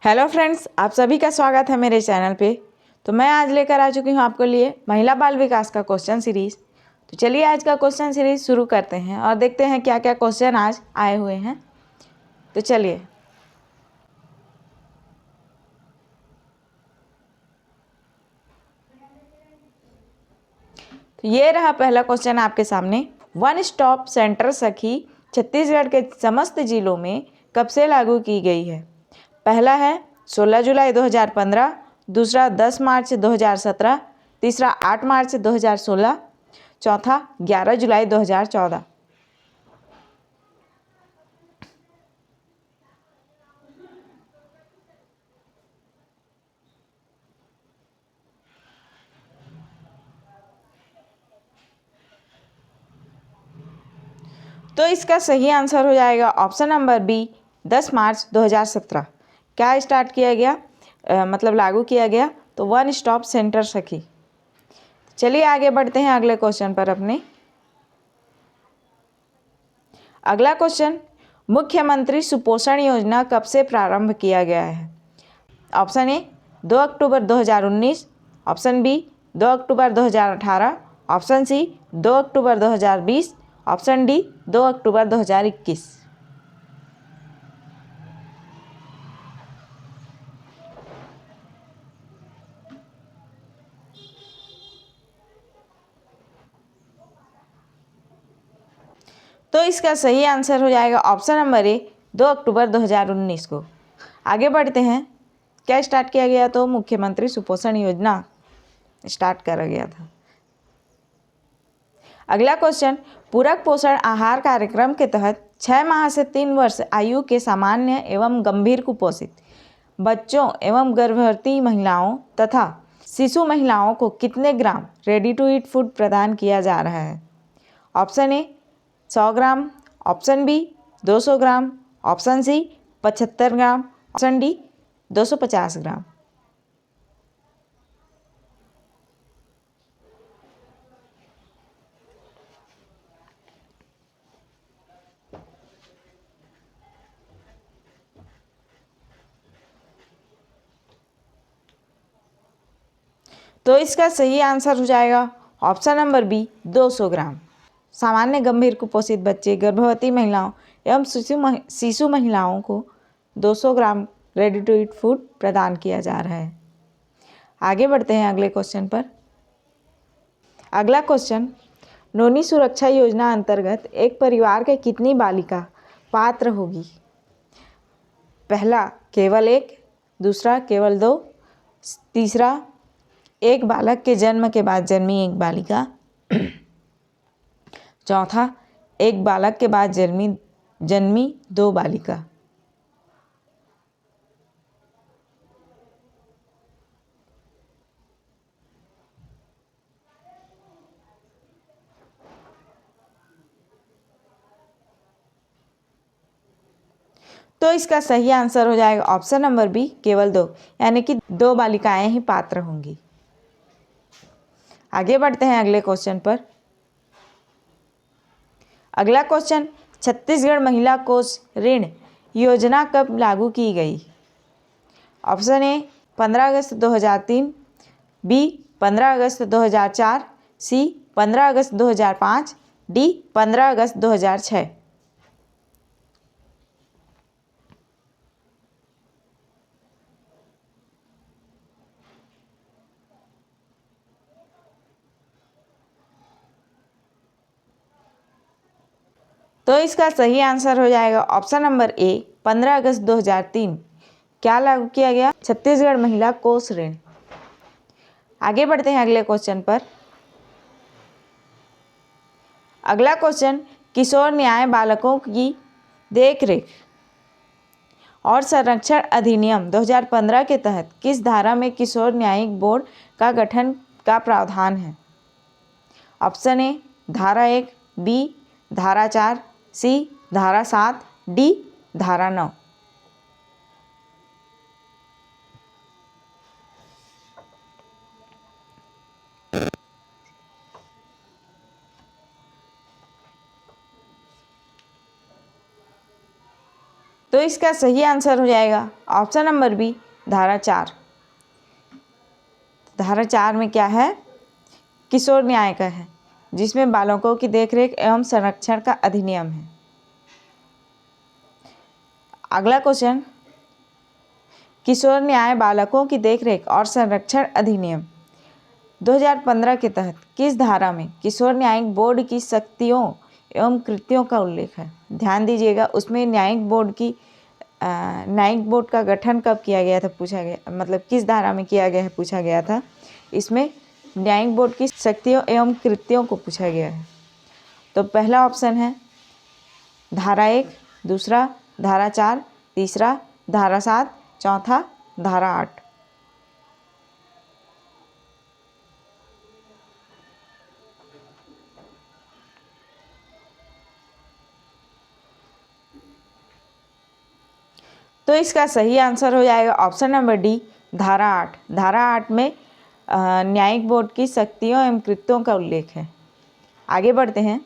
Hello friends, आप सभी का स्वागत है मेरे चैनल पे। तो मैं आज लेकर आ चुकी हूँ आपके लिए महिला बाल विकास का क्वेश्चन सीरीज़। तो चलिए आज का क्वेश्चन सीरीज़ शुरू करते हैं और देखते हैं क्या क्या क्वेश्चन आज आए हुए हैं। तो चलिए, तो ये रहा पहला क्वेश्चन आपके सामने। वन स्टॉप सेंटर सखी छत्तीसगढ़ के समस्त जिलों में कब से लागू की गई है? पहला है 16 जुलाई 2015, दूसरा 10 मार्च 2017, तीसरा 8 मार्च 2016, चौथा 11 जुलाई 2014। तो इसका सही आंसर हो जाएगा ऑप्शन नंबर बी, 10 मार्च 2017। क्या स्टार्ट किया गया, मतलब लागू किया गया? तो वन स्टॉप सेंटर सखी। चलिए आगे बढ़ते हैं अगले क्वेश्चन पर अपने। अगला क्वेश्चन, मुख्यमंत्री सुपोषण योजना कब से प्रारंभ किया गया है? ऑप्शन ए 2 अक्टूबर 2019, ऑप्शन बी 2 अक्टूबर 2018, ऑप्शन सी 2 अक्टूबर 2020, ऑप्शन डी 2 अक्टूबर 2021। तो इसका सही आंसर हो जाएगा ऑप्शन नंबर ए 2 अक्टूबर 2019 को। आगे बढ़ते हैं। क्या स्टार्ट किया गया? तो मुख्यमंत्री सुपोषण योजना स्टार्ट करा गया था। अगला क्वेश्चन, पूरक पोषण आहार कार्यक्रम के तहत 6 माह से 3 वर्ष आयु के सामान्य एवं गंभीर कुपोषित बच्चों एवं गर्भवती महिलाओं तथा शिशु महिलाओं को कितने gram ready to eat food प्रदान किया जा रहा है? Option A 100 gram, option B 200 gram, option C 75 gram, option D 250 gram. तो इसका सही आंसर हो जाएगा ऑप्शन नंबर बी 200 ग्राम। सामान्य गंभीर कुपोषित बच्चे, गर्भवती महिलाओं एवं शिशु महिलाओं को 200 ग्राम रेडी टू ईट फूड प्रदान किया जा रहा है। आगे बढ़ते हैं अगले क्वेश्चन पर। अगला क्वेश्चन, नोनी सुरक्षा योजना अंतर्गत एक परिवार के कितनी बालिका पात्र होगी? पहला केवल एक, दूसरा केवल दो, तीसरा एक बालक के जन्म के बाद जन्मी एक बालिका, चौथा एक बालक के बाद जन्मी 2 बालिका। तो इसका सही आंसर हो जाएगा ऑप्शन नंबर बी केवल 2, यानी कि 2 बालिकाएं ही पात्र होंगी। आगे बढ़ते हैं अगले क्वेश्चन पर। अगला क्वेश्चन, छत्तीसगढ़ महिला कोष ऋण योजना कब लागू की गई? ऑप्शन ए 15 अगस्त 2003, बी 15 अगस्त 2004, सी 15 अगस्त 2005, डी 15 अगस्त 2006। तो इसका सही आंसर हो जाएगा ऑप्शन नंबर ए 15 अगस्त 2003। क्या लागू किया गया? छत्तीसगढ़ महिला कोष ऋण। आगे बढ़ते हैं अगले क्वेश्चन पर। अगला क्वेश्चन, किशोर न्याय बालकों की देखरेख और संरक्षण अधिनियम 2015 के तहत किस धारा में किशोर न्यायिक बोर्ड का गठन का प्रावधान है? ऑप्शन ए धारा 1, बी धारा 4, सी धारा 7, डी धारा 9। तो तो इसका सही आंसर हो जाएगा ऑप्शन नंबर बी, धारा 4। धारा 4 में क्या है? किशोर न्याय का है, जिसमें बालकों की देखरेख एवं संरक्षण का अधिनियम है। अगला क्वेश्चन, किशोर न्याय बालकों की देखरेख और संरक्षण अधिनियम 2015 के तहत किस धारा में किशोर न्यायिक बोर्ड की शक्तियों एवं कृत्यों का उल्लेख है? ध्यान दीजिएगा, उसमें न्यायिक बोर्ड का गठन कब किया गया था पूछा गया, मतलब किस धारा में किया गया है पूछा गया था। इसमें न्यायिक बोर्ड की शक्तियों एवं कृत्यों को पूछा गया है। तो पहला ऑप्शन है धारा 1, दूसरा धारा 4, तीसरा धारा 7, चौथा धारा 8। तो इसका सही आंसर हो जाएगा ऑप्शन नंबर डी, धारा 8। धारा 8 में न्यायिक बोर्ड की शक्तियों एवं कृत्यों का उल्लेख है। आगे बढ़ते हैं।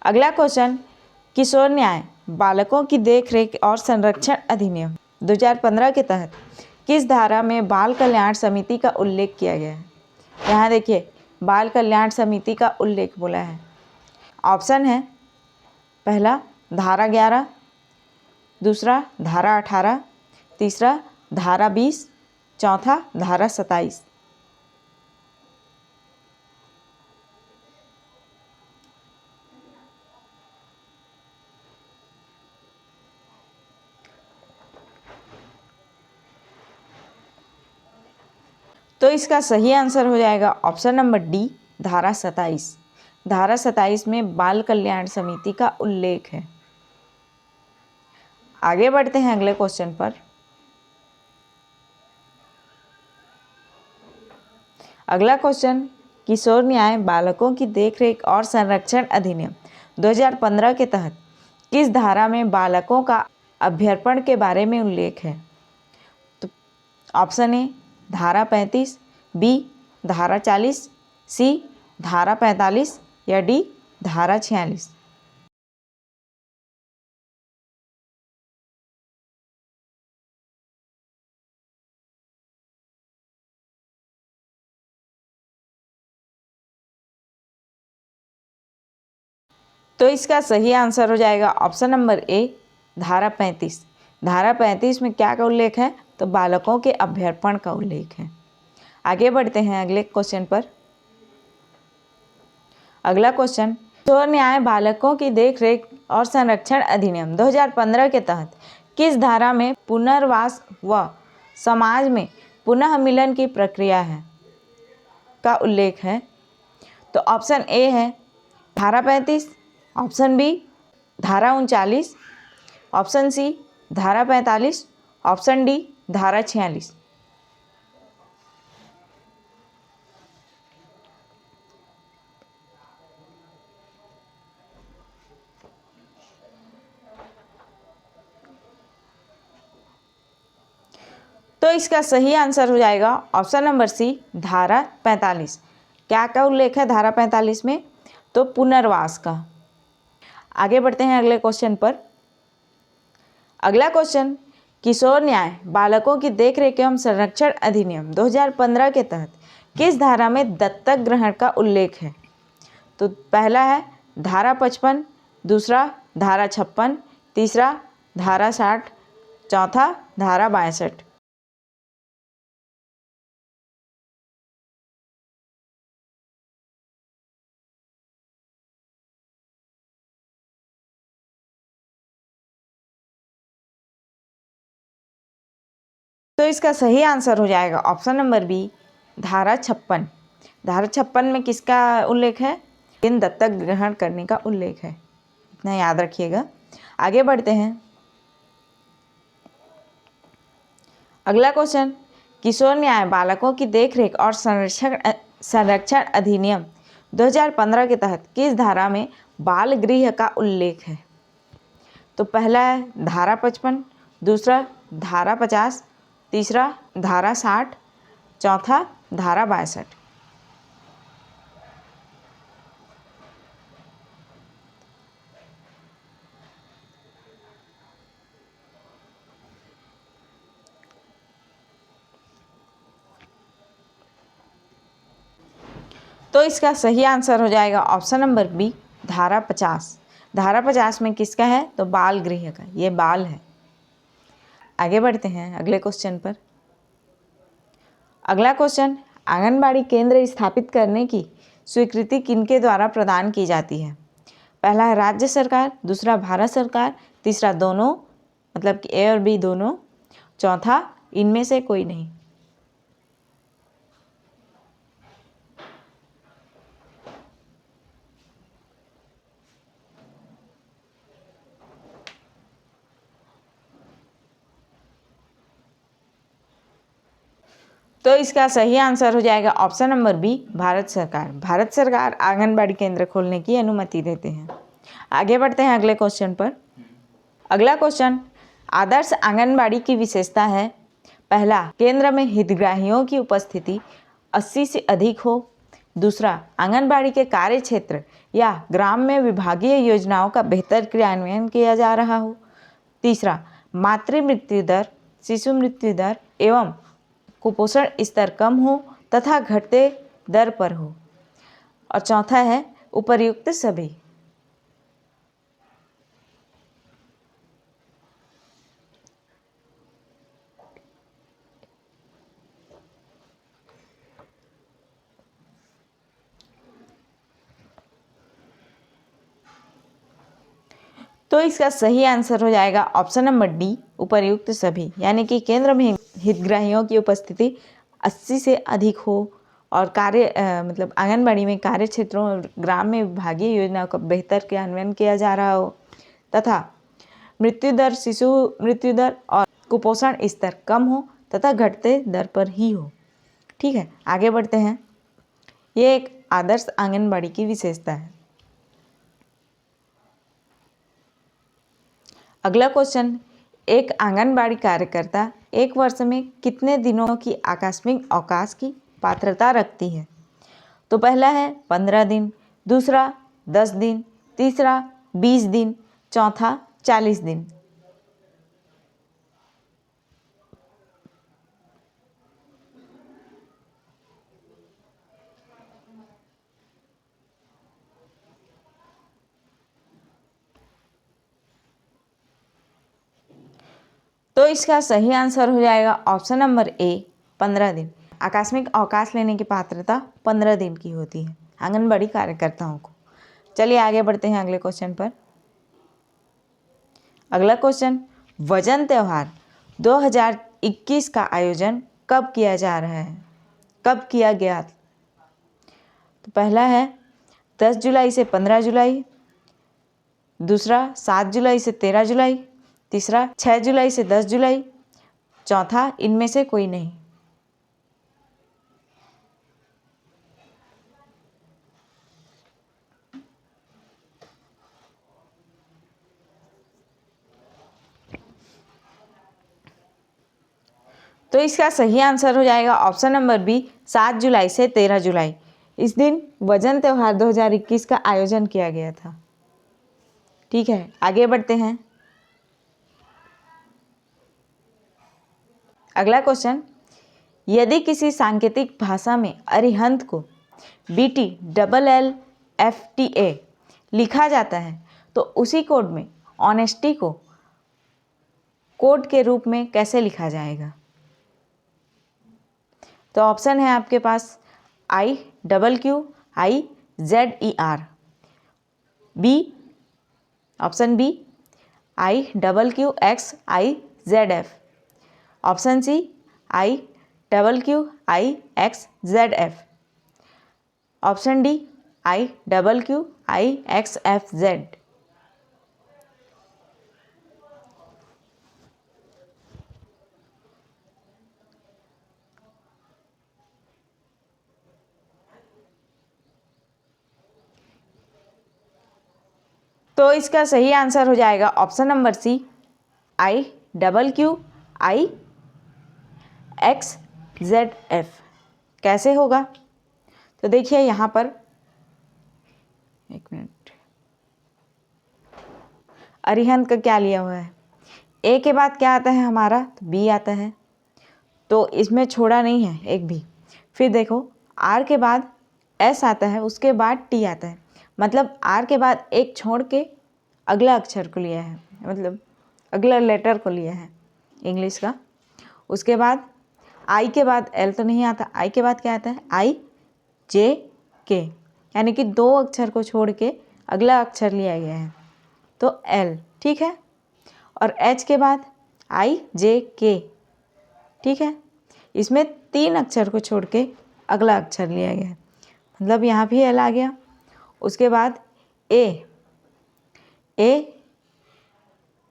अगला क्वेश्चन, किशोर न्याय बालकों की देखरेख और संरक्षण अधिनियम 2015 के तहत किस धारा में बाल कल्याण समिति का उल्लेख किया गया है? यहाँ देखिए, बाल कल्याण समिति का उल्लेख बोला है। ऑप्शन है पहला धारा 11, दूसरा धारा 18, तीसरा धारा 20, चौथा धारा 27। तो इसका सही आंसर हो जाएगा ऑप्शन नंबर डी, धारा 27। धारा 27 में बाल कल्याण समिति का उल्लेख है। आगे बढ़ते हैं अगले क्वेश्चन पर। अगला क्वेश्चन, किशोर न्याय बालकों की देखरेख और संरक्षण अधिनियम 2015 के तहत किस धारा में बालकों का अभ्यर्पण के बारे में उल्लेख है? तो ऑप्शन ए धारा 35, बी धारा 40, सी धारा 45 या डी धारा 46। तो इसका सही आंसर हो जाएगा ऑप्शन नंबर ए, धारा 35। धारा 35 में क्या का उल्लेख है? तो बालकों के अभ्यर्पण का उल्लेख है। आगे बढ़ते हैं अगले क्वेश्चन पर। अगला क्वेश्चन, किशोर न्याय बालकों की देखरेख और संरक्षण अधिनियम 2015 के तहत किस धारा में पुनर्वास व समाज में पुनः मिलन की प्रक्रिया है का उल्लेख है? तो ऑप्शन ए है धारा 35, ऑप्शन बी धारा 39, ऑप्शन सी धारा 45, ऑप्शन डी धारा 46। तो इसका सही आंसर हो जाएगा ऑप्शन नंबर सी, धारा 45। क्या का उल्लेख है धारा 45 में? तो पुनर्वास का। आगे बढ़ते हैं अगले क्वेश्चन पर। अगला क्वेश्चन, किशोर न्याय बालकों की देखरेख एवं संरक्षण अधिनियम 2015 के तहत किस धारा में दत्तक ग्रहण का उल्लेख है? तो पहला है धारा 55, दूसरा धारा 56, तीसरा धारा 60, चौथा धारा 62। तो इसका सही आंसर हो जाएगा ऑप्शन नंबर बी, धारा 56। धारा 56 में किसका उल्लेख है? इन दत्तक ग्रहण करने का उल्लेख है, इतना याद रखिएगा। आगे बढ़ते हैं। अगला क्वेश्चन, किशोर न्याय बालकों की देखरेख और संरक्षण अधिनियम 2015 के तहत किस धारा में बाल गृह का उल्लेख है? तो पहला है धारा 55, दूसरा धारा 50, तीसरा धारा 60, चौथा धारा 62। तो इसका सही आंसर हो जाएगा ऑप्शन नंबर बी, धारा 50। धारा 50 में किसका है? तो बाल गृह का, ये बाल है। आगे बढ़ते हैं अगले क्वेश्चन पर। अगला क्वेश्चन, आंगनबाड़ी केंद्र स्थापित करने की स्वीकृति किनके द्वारा प्रदान की जाती है? पहला है राज्य सरकार, दूसरा भारत सरकार, तीसरा दोनों, मतलब कि ए और बी दोनों, चौथा इनमें से कोई नहीं। तो इसका सही आंसर हो जाएगा ऑप्शन नंबर बी, भारत सरकार। भारत सरकार आंगनबाड़ी केंद्र खोलने की अनुमति देते हैं। आगे बढ़ते हैं अगले क्वेश्चन पर। अगला क्वेश्चन, आदर्श आंगनबाड़ी की विशेषता है। पहला, केंद्र में हितग्राहियों की उपस्थिति 80 से अधिक हो। दूसरा, आंगनबाड़ी के कार्य क्षेत्र या ग्राम में विभागीय योजनाओं का बेहतर क्रियान्वयन किया जा रहा हो। तीसरा, मातृ मृत्यु दर, शिशु मृत्यु दर एवं कुपोषण स्तर कम हो तथा घटते दर पर हो। और चौथा है उपर्युक्त सभी। तो इसका सही आंसर हो जाएगा ऑप्शन नंबर डी, उपर्युक्त सभी। यानी कि केंद्र में हितग्राहियों की उपस्थिति 80 से अधिक हो और मतलब आंगनबाड़ी में कार्य क्षेत्रों और ग्राम में विभागीय योजनाओं का बेहतर क्रियान्वयन किया जा रहा हो तथा मृत्यु दर, शिशु मृत्यु दर और कुपोषण स्तर कम हो तथा घटते दर पर ही हो। ठीक है, आगे बढ़ते हैं। ये एक आदर्श आंगनबाड़ी की विशेषता है। अगला क्वेश्चन, एक आंगनबाड़ी कार्यकर्ता एक वर्ष में कितने दिनों की आकस्मिक अवकाश की पात्रता रखती है? तो पहला है 15 दिन, दूसरा 10 दिन, तीसरा 20 दिन, चौथा 40 दिन। तो इसका सही आंसर हो जाएगा ऑप्शन नंबर ए, 15 दिन। आकस्मिक अवकाश लेने की पात्रता 15 दिन की होती है आंगनबाड़ी कार्यकर्ताओं को। चलिए आगे बढ़ते हैं अगले क्वेश्चन पर। अगला क्वेश्चन, वजन त्योहार 2021 का आयोजन कब किया जा रहा है? कब किया गया? तो पहला है 10 जुलाई से 15 जुलाई, दूसरा 7 जुलाई से 13 जुलाई, तीसरा 6 जुलाई से 10 जुलाई, चौथा इनमें से कोई नहीं। तो इसका सही आंसर हो जाएगा ऑप्शन नंबर बी, 7 जुलाई से 13 जुलाई। इस दिन वजन त्योहार 2021 का आयोजन किया गया था। ठीक है, आगे बढ़ते हैं। अगला क्वेश्चन, यदि किसी सांकेतिक भाषा में अरिहंत को BTLLFTA लिखा जाता है तो उसी कोड में ऑनेस्टी को कोड के रूप में कैसे लिखा जाएगा? तो ऑप्शन है आपके पास IQQIZER, B, option B IQQXIZF, option C IQQIXZF, option D IQQIXFZ। तो इसका सही आंसर हो जाएगा ऑप्शन नंबर सी, IQQIXZF। कैसे होगा? तो देखिए यहाँ पर, एक मिनट, अरिहंत का क्या लिया हुआ है? ए के बाद क्या आता है हमारा? तो बी आता है, तो इसमें छोड़ा नहीं है एक भी। फिर देखो आर के बाद एस आता है, उसके बाद टी आता है, मतलब आर के बाद एक छोड़ के अगला अक्षर को लिया है, मतलब अगला लेटर को लिया है इंग्लिश का। उसके बाद आई के बाद एल तो नहीं आता, आई के बाद क्या आता है, आई जे के, यानी कि 2 अक्षर को छोड़ के अगला अक्षर लिया गया है, तो एल, ठीक है। और एच के बाद आई जे के, ठीक है। इसमें 3 अक्षर को छोड़ के अगला अक्षर लिया गया है, मतलब यहाँ भी एल आ गया। उसके बाद A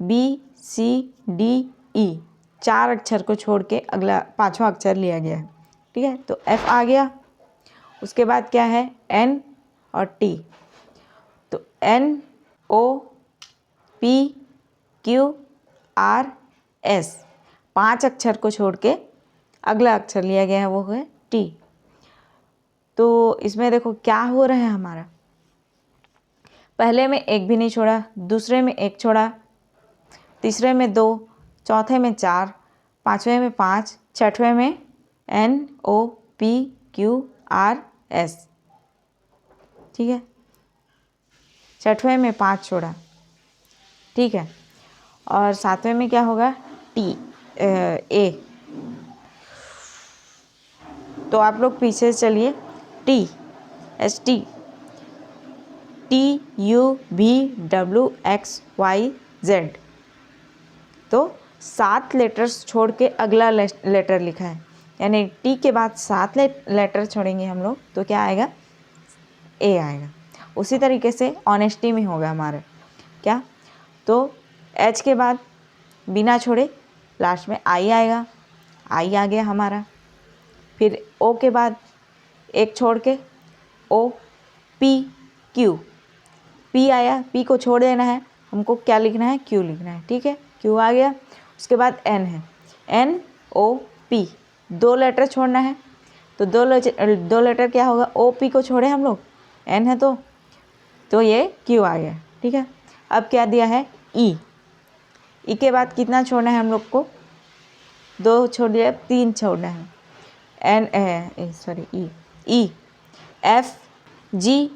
B C D E, 4 अक्षर को छोड़ के अगला 5वां अक्षर लिया गया है, ठीक है, तो एफ आ गया। उसके बाद क्या है, एन और टी, तो N O P Q R S, 5 अक्षर को छोड़ के अगला अक्षर लिया गया है, वो है टी। तो इसमें देखो क्या हो रहा है हमारा, पहले में एक भी नहीं छोड़ा, दूसरे में एक छोड़ा, तीसरे में 2, चौथे में 4, 5वें में 5, 6वें में N O P Q R S, ठीक है, 6वें में 5 छोड़ा, ठीक है। और 7वें में क्या होगा, टी ए, तो आप लोग पीछे चलिए, T S T U V W X Y Z, तो 7 लेटर्स छोड़ के अगला लेटर लिखा है, यानी टी के बाद 7 लेटर छोड़ेंगे हम लोग, तो क्या आएगा, ए आएगा। उसी तरीके से ऑनेस्टी में होगा हमारा क्या, तो एच के बाद बिना छोड़े लास्ट में आई आएगा, आई आ गया हमारा। फिर ओ के बाद एक छोड़ के ओ पी क्यू, पी आया, पी को छोड़ देना है, हमको क्या लिखना है, क्यू लिखना है, ठीक है, क्यू आ गया। उसके बाद एन है, एन ओ पी, 2 लेटर छोड़ना है, तो 2 लेटर क्या होगा, ओ पी को छोड़े हम लोग, एन है तो ये क्यू आ गया, ठीक है। अब क्या दिया है, ई, ई के बाद कितना छोड़ना है हम लोग को, 2 छोड़ दिया, 3 छोड़ना है, N sorry E F G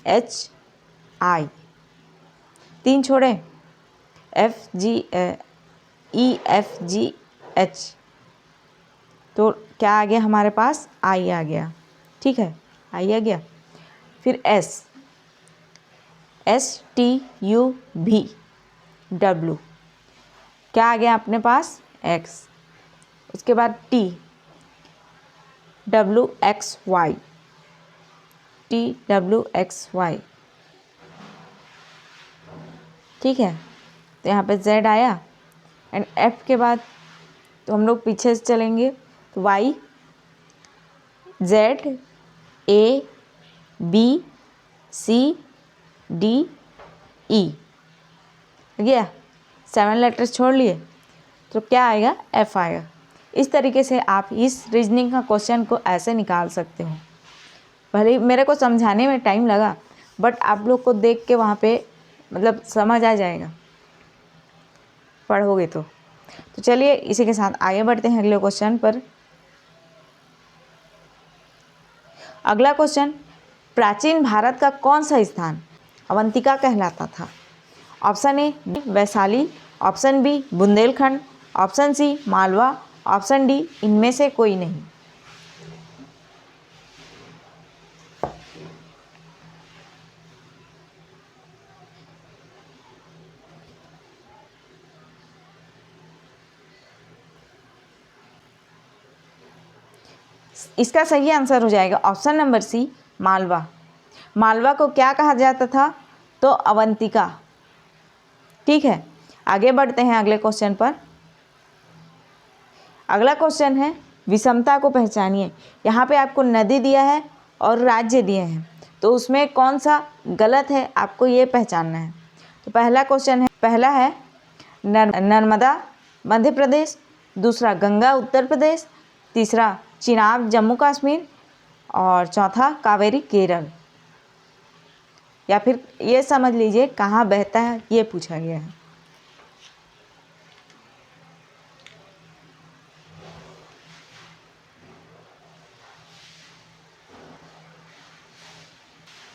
H I, 3 छोड़े, F G E F G H, तो क्या आ गया हमारे पास, आई आ गया, ठीक है, आई आ गया। फिर एस टी यू भी डब्ल्यू, क्या आ गया अपने पास, एक्स। उसके बाद T W X Y, T W X Y, ठीक है, तो यहाँ पे z आया। एंड f के बाद तो हम लोग पीछे से चलेंगे, तो y z a b c d e गया, 7 लेटर्स छोड़ लिए, तो क्या आएगा, f आएगा। इस तरीके से आप इस रीजनिंग का क्वेश्चन को ऐसे निकाल सकते हो। भले मेरे को समझाने में टाइम लगा, बट आप लोग को देख के वहाँ पे मतलब समझ आ जाएगा, पढ़ोगे तो चलिए इसी के साथ आगे बढ़ते हैं अगले क्वेश्चन पर। अगला क्वेश्चन, प्राचीन भारत का कौन सा स्थान अवंतिका कहलाता था। Option A Vaishali, option B Bundelkhand, option C Malwa, option D इनमें से कोई नहीं। इसका सही आंसर हो जाएगा option number C Malwa. Malwa को क्या कहा जाता था, तो अवंतिका, ठीक है। आगे बढ़ते हैं अगले क्वेश्चन पर। अगला क्वेश्चन है, विषमता को पहचानिए। यहाँ पे आपको नदी दिया है और राज्य दिए हैं, तो उसमें कौन सा गलत है आपको ये पहचानना है। तो पहला है नर्मदा मध्य प्रदेश, दूसरा गंगा उत्तर प्रदेश, तीसरा चिनाब जम्मू कश्मीर, और चौथा कावेरी केरल। या फिर ये समझ लीजिए कहाँ बहता है, ये पूछा गया है।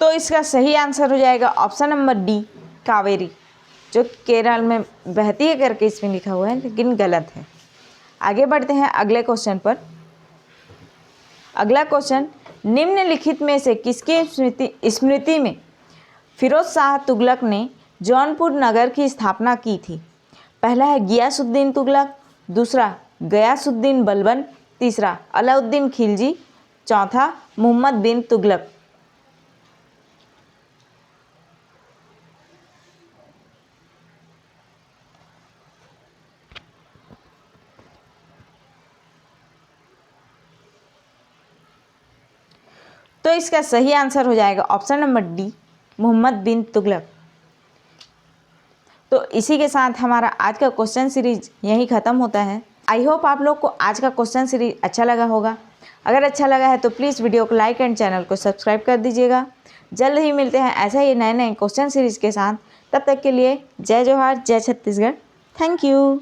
तो इसका सही आंसर हो जाएगा ऑप्शन नंबर डी, कावेरी, जो केरल में बहती है करके इसमें लिखा हुआ है, लेकिन गलत है। आगे बढ़ते हैं अगले क्वेश्चन पर। अगला क्वेश्चन, निम्नलिखित में से किसकी स्मृति में फिरोज शाह तुगलक ने जौनपुर नगर की स्थापना की थी? पहला है गियासुद्दीन तुगलक, दूसरा गयासुद्दीन बलबन, तीसरा अलाउद्दीन खिलजी, चौथा मोहम्मद बिन तुगलक। तो इसका सही आंसर हो जाएगा ऑप्शन नंबर डी, मोहम्मद बिन तुगलक। तो इसी के साथ हमारा आज का क्वेश्चन सीरीज यहीं ख़त्म होता है। आई होप आप लोग को आज का क्वेश्चन सीरीज अच्छा लगा होगा। अगर अच्छा लगा है तो प्लीज़ वीडियो को लाइक एंड चैनल को सब्सक्राइब कर दीजिएगा। जल्द ही मिलते हैं ऐसा ही नए नए क्वेश्चन सीरीज के साथ। तब तक के लिए जय जोहार, जय छत्तीसगढ़। Thank you.